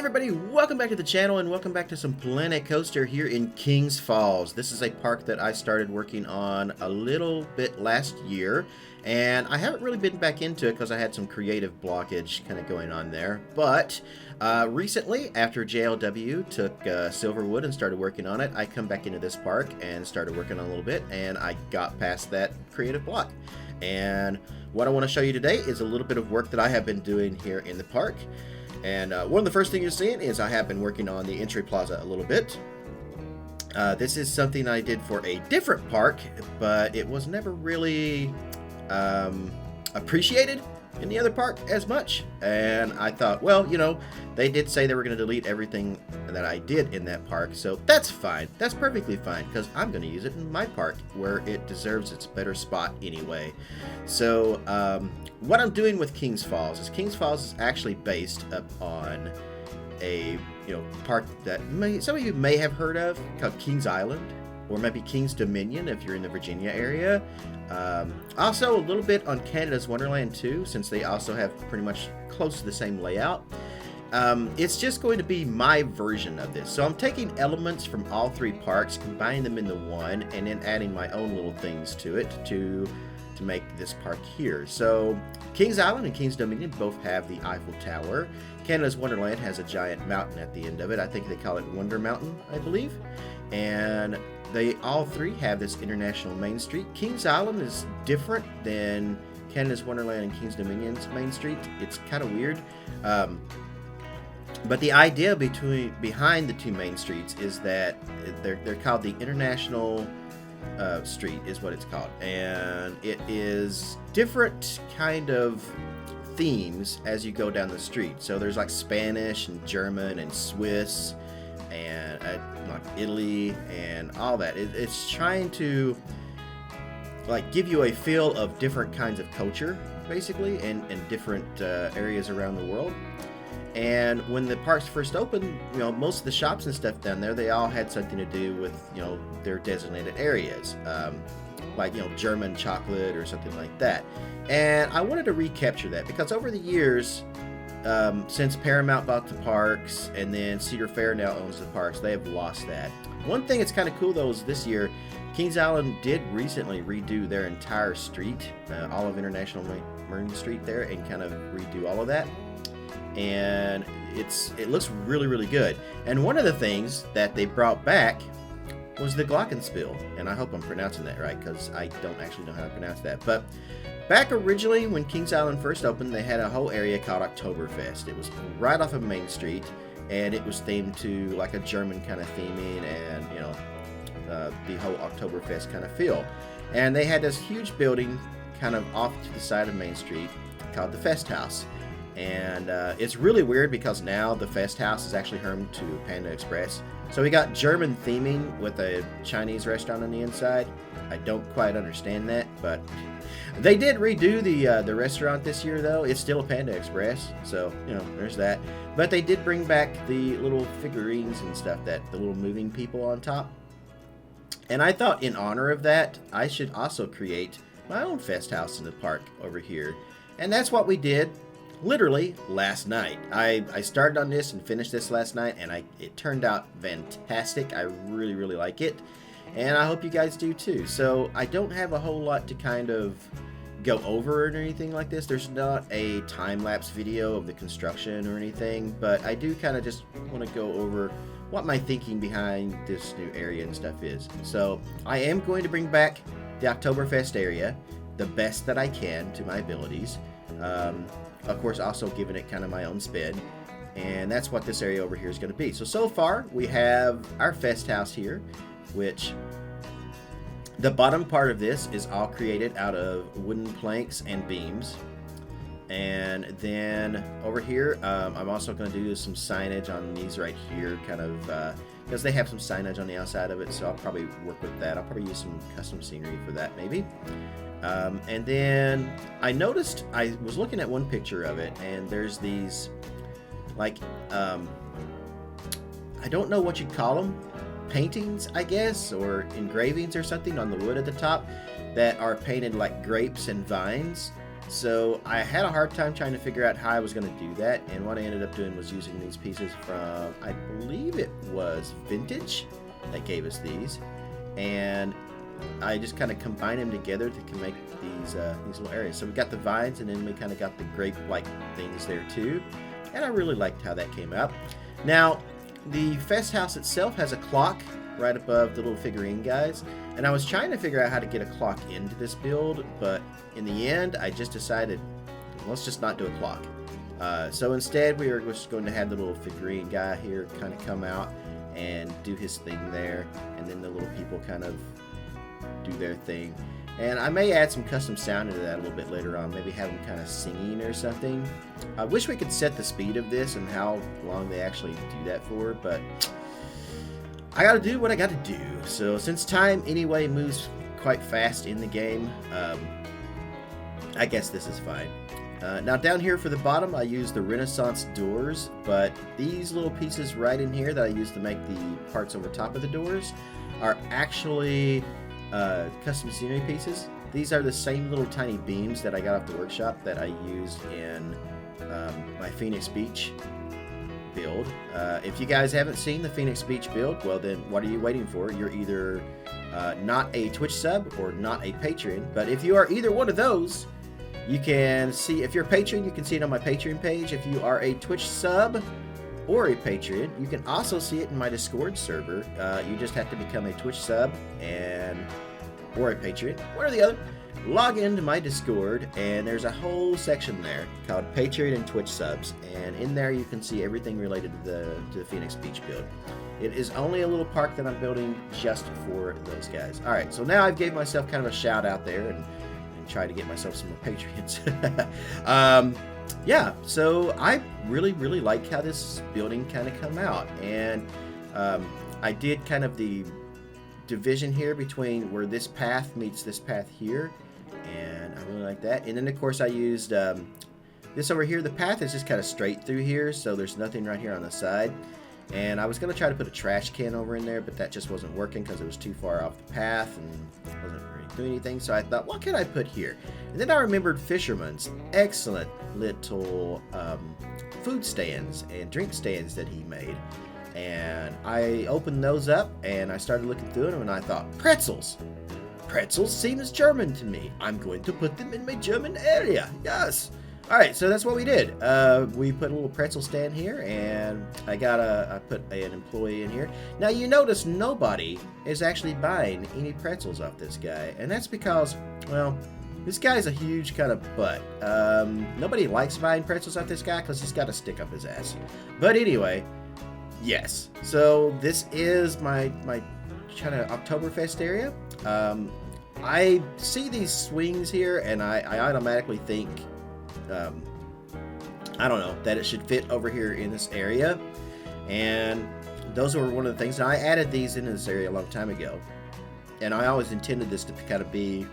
everybody, welcome back to the channel and welcome back to some Planet Coaster here in Kings Falls. This is a park that I started working on a little bit last year, and I haven't really been back into it because I had some creative blockage kind of going on there. But recently, after JLW took Silverwood and started working on it, I come back into this park and started working on a little bit, and I got past that creative block. And what I want to show you today is a little bit of work that I have been doing here in the park. And one of the first things you're seeing is I have been working on the entry plaza a little bit. This is something I did for a different park, but it was never really appreciated in the other park as much. And I thought, well, you know, they did say they were going to delete everything that I did in that park, so that's fine. That's perfectly fine, because I'm going to use it in my park where it deserves its better spot anyway. So what I'm doing with Kings Falls is actually based upon a park that some of you may have heard of, called Kings Island, or maybe Kings Dominion if you're in the Virginia area. Also a little bit on Canada's Wonderland too, since they also have pretty much close to the same layout. It's just going to be my version of this. So I'm taking elements from all three parks, combining them into one, and then adding my own little things to it to make this park here. So Kings Island and Kings Dominion both have the Eiffel Tower. Canada's Wonderland has a giant mountain at the end of it. I think they call it Wonder Mountain, I believe. And they all three have this international Main Street. Kings Island is different than Canada's Wonderland and Kings Dominion's Main Street. It's kind of weird. But the idea behind the two main streets is that they're called the International Street is what it's called. And it is different kind of themes as you go down the street. So there's like Spanish and German and Swiss and like Italy and all that. It's trying to like give you a feel of different kinds of culture, basically, and different areas around the world. And when the parks first opened, most of the shops and stuff down there, they all had something to do with their designated areas, like German chocolate or something like that. And I wanted to recapture that because over the years, since Paramount bought the parks and then Cedar Fair now owns the parks, they have lost that. One thing that's kind of cool though is this year, Kings Island did recently redo their entire street, all of International Marine Street there, and kind of redo all of that. And it looks really, really good. And one of the things that they brought back was the Glockenspiel. And I hope I'm pronouncing that right, because I don't actually know how to pronounce that. But back originally, when Kings Island first opened, they had a whole area called Oktoberfest. It was right off of Main Street, and it was themed to like a German kind of theming and, the whole Oktoberfest kind of feel. And they had this huge building kind of off to the side of Main Street called the Fest House. And it's really weird because now the Fest House is actually home to Panda Express. So we got German theming with a Chinese restaurant on the inside. I don't quite understand that, but they did redo the restaurant this year though. It's still a Panda Express, so there's that. But they did bring back the little figurines and stuff, the little moving people on top. And I thought in honor of that, I should also create my own Fest House in the park over here. And that's what we did. Literally last night. I started on this and finished this last night, and it turned out fantastic. I really, really like it, and I hope you guys do too. So I don't have a whole lot to kind of go over or anything like this. There's not a time-lapse video of the construction or anything, but I do kind of just want to go over what my thinking behind this new area and stuff is. So I am going to bring back the Oktoberfest area the best that I can to my abilities. Of course, also giving it kind of my own spin. And that's what this area over here is going to be. So far, we have our Fest House here, which the bottom part of this is all created out of wooden planks and beams. And then over here, I'm also going to do some signage on these right here, kind of, because they have some signage on the outside of it, so I'll probably work with that. I'll probably use some custom scenery for that, maybe. And then I noticed, I was looking at one picture of it, and there's these, like, I don't know what you'd call them, paintings, I guess, or engravings or something on the wood at the top that are painted like grapes and vines. So I had a hard time trying to figure out how I was going to do that, and what I ended up doing was using these pieces from, I believe it was Vintage that gave us these, and I just kind of combined them together to make these little areas. So we got the vines, and then we kind of got the grape-like things there too, and I really liked how that came out. Now, the fest house itself has a clock right above the little figurine guys, and I was trying to figure out how to get a clock into this build, but in the end I just decided, let's just not do a clock. So instead we are just going to have the little figurine guy here kind of come out and do his thing there, and then the little people kind of do their thing. And I may add some custom sound into that a little bit later on, maybe have them kind of singing or something. I wish we could set the speed of this and how long they actually do that for, but I gotta do what I gotta do. So since time anyway moves quite fast in the game, I guess this is fine. Now down here for the bottom I use the Renaissance doors, but these little pieces right in here that I use to make the parts over top of the doors are actually custom scenery pieces. These are the same little tiny beams that I got off the workshop that I used in my Phoenix Beach build. If you guys haven't seen the Phoenix Beach build, well then what are you waiting for? You're either not a Twitch sub or not a patron, but if you are either one of those, you can see, if you're a patron, you can see it on my Patreon page. If you are a Twitch sub or a patron, you can also see it in my Discord server. You just have to become a Twitch sub or a patron, one or the other. Log into my Discord, and there's a whole section there called Patreon and Twitch subs, and in there you can see everything related to the Phoenix Beach build. It is only a little park that I'm building just for those guys. Alright, so now I've gave myself kind of a shout out there and try to get myself some more Patreons. Yeah, so I really like how this building kind of come out, and I did kind of the division here between where this path meets this path here, and I really like that. And then of course I used this over here. The path is just kind of straight through here, so there's nothing right here on the side, and I was going to try to put a trash can over in there, but that just wasn't working because it was too far off the path and wasn't really doing anything. So I thought, what can I put here? And then I remembered Fisherman's excellent little food stands and drink stands that he made, and I opened those up and I started looking through them, and I thought, pretzels seems German to me. I'm going to put them in my German area. Yes. Alright, so that's what we did. We put a little pretzel stand here, and I put an employee in here. Now you notice nobody is actually buying any pretzels off this guy, and that's because, well, this guy's a huge kind of butt. Nobody likes buying pretzels off this guy because he's got a stick up his ass. But anyway, yes. So this is my kind of Oktoberfest area. I see these swings here, and I automatically think, I don't know, that it should fit over here in this area, and those were one of the things. Now I added these into this area a long time ago, and I always intended this to kind of be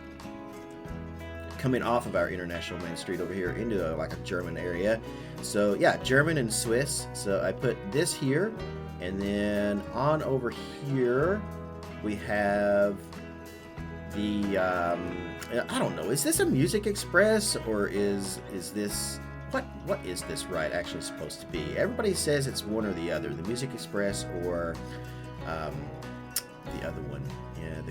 coming off of our international main street over here into like a German area. So yeah, German and Swiss. So I put this here, and then on over here we have the I don't know, is this a Music Express, or is this what is this ride actually supposed to be? Everybody says it's one or the other, the Music Express or the other one. Yeah,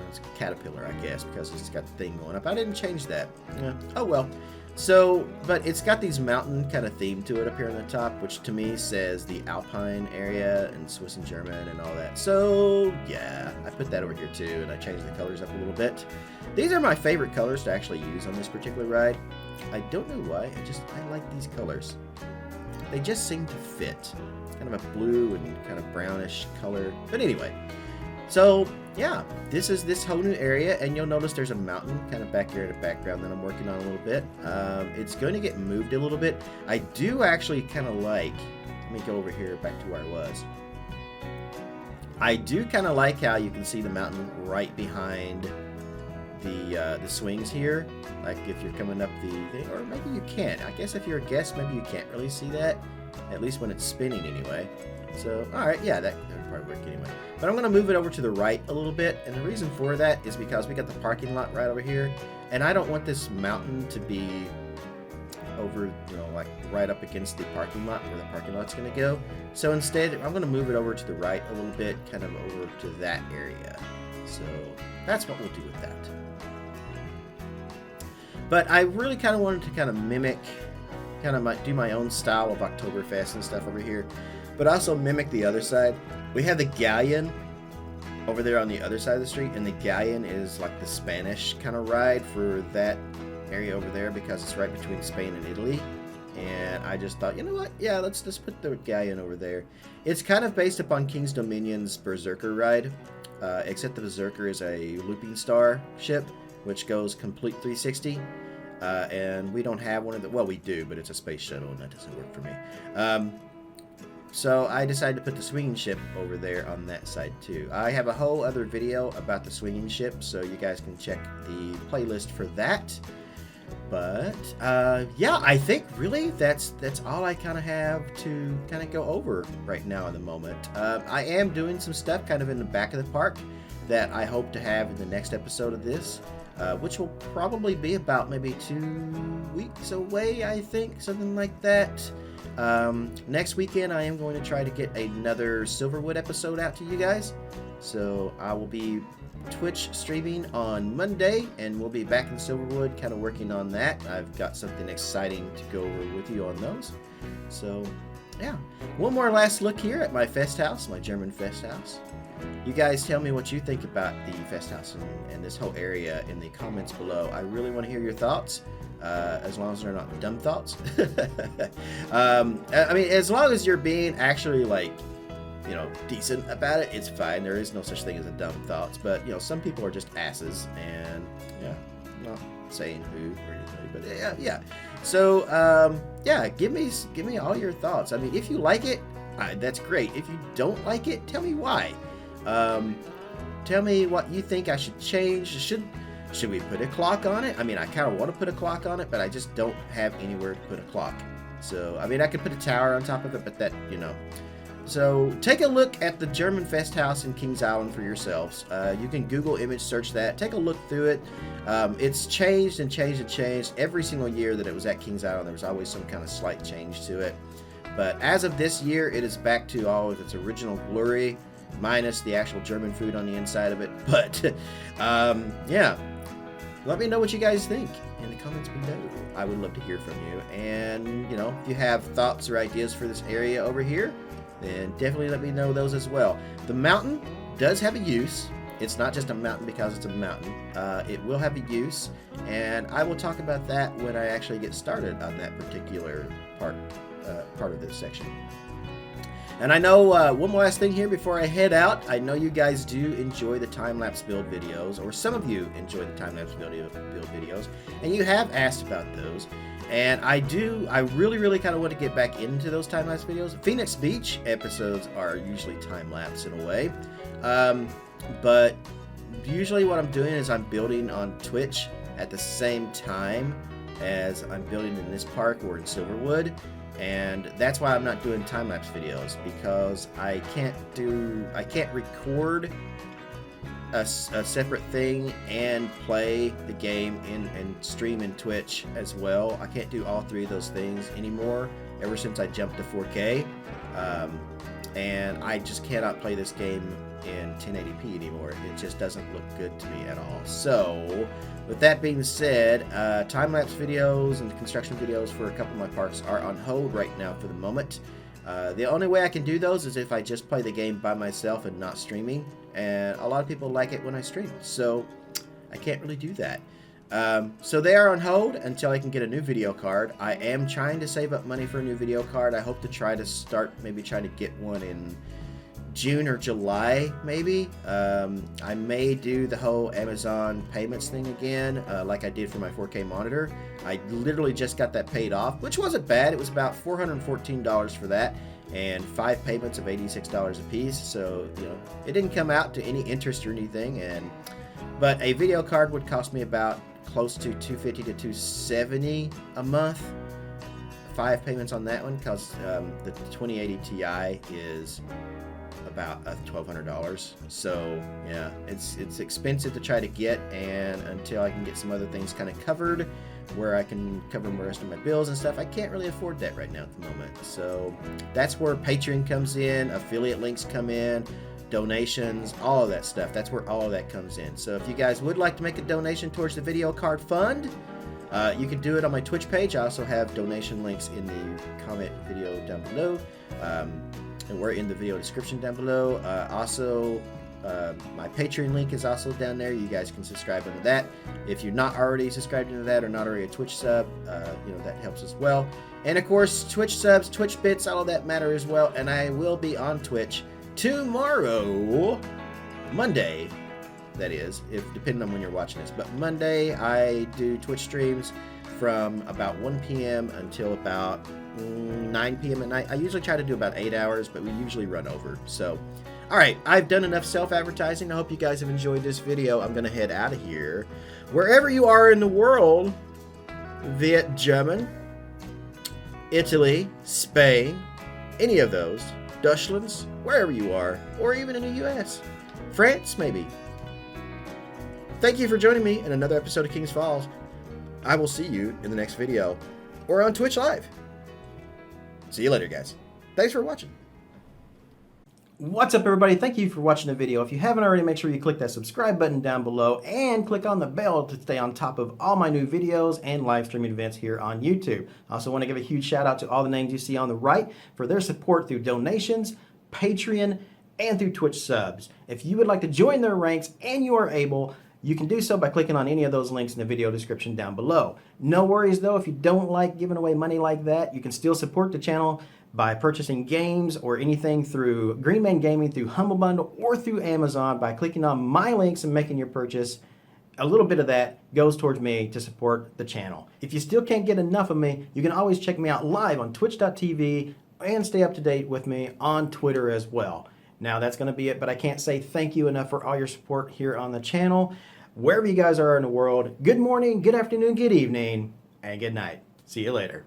it's Caterpillar, I guess, because it's got the thing going up. I didn't change that. Yeah. Oh well. So, but it's got these mountain kind of theme to it up here on the top, which to me says the Alpine area and Swiss and German and all that. So yeah, I put that over here too, and I changed the colors up a little bit. These are my favorite colors to actually use on this particular ride. I don't know why, I like these colors. They just seem to fit. Kind of a blue and kind of brownish color. But anyway, so yeah, this is this whole new area, and you'll notice there's a mountain kind of back here in the background that I'm working on a little bit. It's going to get moved a little bit. I do actually kind of like, let me go over here back to where I was. I do kind of like how you can see the mountain right behind the swings here. Like if you're coming up the thing, or maybe you can't. I guess if you're a guest, maybe you can't really see that, at least when it's spinning anyway. So, all right, yeah, that would probably work anyway. But I'm going to move it over to the right a little bit, and the reason for that is because we got the parking lot right over here, and I don't want this mountain to be over, like right up against the parking lot where the parking lot's going to go. So instead, I'm going to move it over to the right a little bit, kind of over to that area. So that's what we'll do with that. But I really kind of wanted to kind of mimic, do my own style of Oktoberfest and stuff over here, but also mimic the other side. We have the galleon over there on the other side of the street, and the galleon is like the Spanish kind of ride for that area over there because it's right between Spain and Italy. And I just thought, you know what? Yeah, let's just put the galleon over there. It's kind of based upon King's Dominion's Berserker ride, except the Berserker is a looping star ship, which goes complete 360. And we don't have one of the... Well, we do, but it's a space shuttle, and that doesn't work for me. So I decided to put the swinging ship over there on that side, too. I have a whole other video about the swinging ship, so you guys can check the playlist for that. But, yeah, I think really that's all I kind of have to kind of go over right now at the moment. I am doing some stuff kind of in the back of the park that I hope to have in the next episode of this, which will probably be about maybe 2 weeks away, I think, something like that. Next weekend, I am going to try to get another Silverwood episode out to you guys. So I will be Twitch streaming on Monday, and we'll be back in Silverwood kind of working on that. I've got something exciting to go over with you on those. So, yeah. One more last look here at my fest house, my German fest house. You guys tell me what you think about the fest house and this whole area in the comments below. I really want to hear your thoughts, as long as they're not dumb thoughts. I mean, as long as you're being actually, like, decent about it, it's fine. There is no such thing as a dumb thoughts. But, some people are just asses, and, yeah, I'm not saying who or anybody, but yeah. So, yeah, give me all your thoughts. I mean, if you like it, that's great. If you don't like it, tell me why. Tell me what you think I should change. Should we put a clock on it? I mean, I kind of want to put a clock on it, but I just don't have anywhere to put a clock. So, I mean, I could put a tower on top of it, but that, So, take a look at the German Fest House in Kings Island for yourselves. You can Google image search that. Take a look through it. It's changed and changed and changed. Every single year that it was at Kings Island, there was always some kind of slight change to it. But as of this year, it is back to all of its original glory, minus the actual German food on the inside of it. But, yeah. Let me know what you guys think in the comments below. I would love to hear from you. And, if you have thoughts or ideas for this area over here, then definitely let me know those as well. The mountain does have a use. It's not just a mountain because it's a mountain. It will have a use, and I will talk about that when I actually get started on that particular part of this section. And I know one last thing here before I head out. I know you guys do enjoy the time-lapse build videos, or some of you enjoy the time-lapse build videos, and you have asked about those. And I really, really kind of want to get back into those time-lapse videos. Phoenix Beach episodes are usually time-lapse in a way. But usually what I'm doing is I'm building on Twitch at the same time as I'm building in this park or in Silverwood. And that's why I'm not doing time-lapse videos, because I can't record a separate thing and play the game and stream in Twitch as well. I can't do all three of those things anymore ever since I jumped to 4K. And I just cannot play this game in 1080p anymore. It just doesn't look good to me at all. So, with that being said, time-lapse videos and construction videos for a couple of my parks are on hold right now for the moment. The only way I can do those is if I just play the game by myself and not streaming. And a lot of people like it when I stream, so I can't really do that. So they are on hold until I can get a new video card. I am trying to save up money for a new video card. I hope to try to start maybe trying to get one in June or July, maybe. I may do the whole Amazon payments thing again, like I did for my 4K monitor. I literally just got that paid off, which wasn't bad. It was about $414 for that, and 5 payments of $86 a piece. So, it didn't come out to any interest or anything. But a video card would cost me about close to $250 to $270 a month 5 payments on that one because the 2080 Ti is about $1,200. So yeah, it's expensive to try to get, and until I can get some other things kind of covered where I can cover the rest of my bills and stuff, I can't really afford that right now at the moment. So that's where Patreon comes in, affiliate links come in, donations, all of that stuff. That's where all of that comes in. So if you guys would like to make a donation towards the video card fund, you can do it on my Twitch page. I also have donation links in the comment video down below, and we're in the video description down below. My Patreon link is also down there. You guys can subscribe into that. If you're not already subscribed into that or not already a Twitch sub, that helps as well. And of course, Twitch subs, Twitch bits, all of that matter as well. And I will be on Twitch tomorrow, Monday, that is, if depending on when you're watching this. But Monday, I do Twitch streams from about 1 p.m. until about 9 p.m. at night. I usually try to do about 8 hours, but we usually run over. So, all right, I've done enough self-advertising. I hope you guys have enjoyed this video. I'm going to head out of here. Wherever you are in the world, Viet German, Italy, Spain, any of those, Dutchlands, wherever you are, or even in the U.S., France, maybe. Thank you for joining me in another episode of Kings Falls. I will see you in the next video or on Twitch Live. See you later, guys. Thanks for watching. What's up, everybody? Thank you for watching the video. If you haven't already, make sure you click that subscribe button down below and click on the bell to stay on top of all my new videos and live streaming events here on YouTube. I also want to give a huge shout out to all the names you see on the right for their support through donations, Patreon, and through Twitch subs. If you would like to join their ranks and you are able, you can do so by clicking on any of those links in the video description down below. No worries though, if you don't like giving away money like that, you can still support the channel by purchasing games or anything through Greenman Gaming, through Humble Bundle, or through Amazon by clicking on my links and making your purchase. A little bit of that goes towards me to support the channel. If you still can't get enough of me, you can always check me out live on twitch.tv and stay up to date with me on Twitter as well. Now that's going to be it, but I can't say thank you enough for all your support here on the channel. Wherever you guys are in the world, good morning, good afternoon, good evening, and good night. See you later.